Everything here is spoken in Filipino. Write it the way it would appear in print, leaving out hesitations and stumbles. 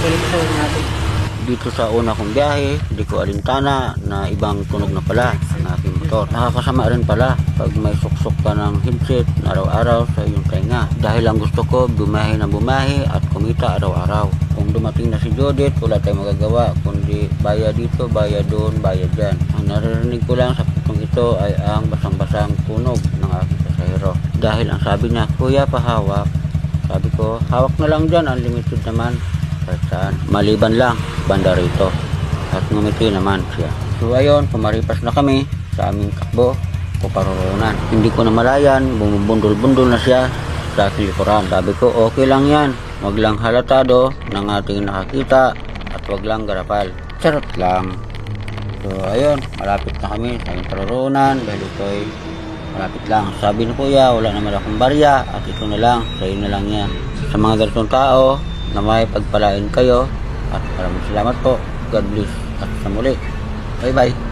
Balik sa natin. Dito sa una kong biyahe, hindi ko alintana na ibang tunog na pala ang aking motor. Nakakasama rin pala pag may suksok ka ng headset na araw-araw sa iyong tenga. Dahil ang gusto ko, bumahe na bumahe at kumita araw-araw. Kung dumating na si Judith, wala tayong magagawa, kundi bayad dito, bayad doon, bayad dyan. Ang naririnig ko lang sa putong ito ay ang basang-basang tunog ng aking pasahero. Dahil ang sabi niya, kuya pahawak. Sabi ko, hawak na lang dyan, unlimited naman. Kahit saan. Maliban lang, banda rito. At ngumiti naman siya. So ayun, pumaripas na kami sa aming takbo o paruroonan. Hindi ko na malayan, bumubundol-bundol na siya sa aking likuran. Sabi ko, okay lang yan. Wag lang halatado ng ating nakakita at wag lang garapal. Charot lang. So ayun, malapit na kami sa aming paruroonan dahil ito ay malapit lang. Sabi ni kuya, wala naman akong barya at ito na lang, sa'yo na lang yan. Sa mga ganitong tao na may pagpalain kayo at maraming salamat po. God bless at sa muli. Bye bye.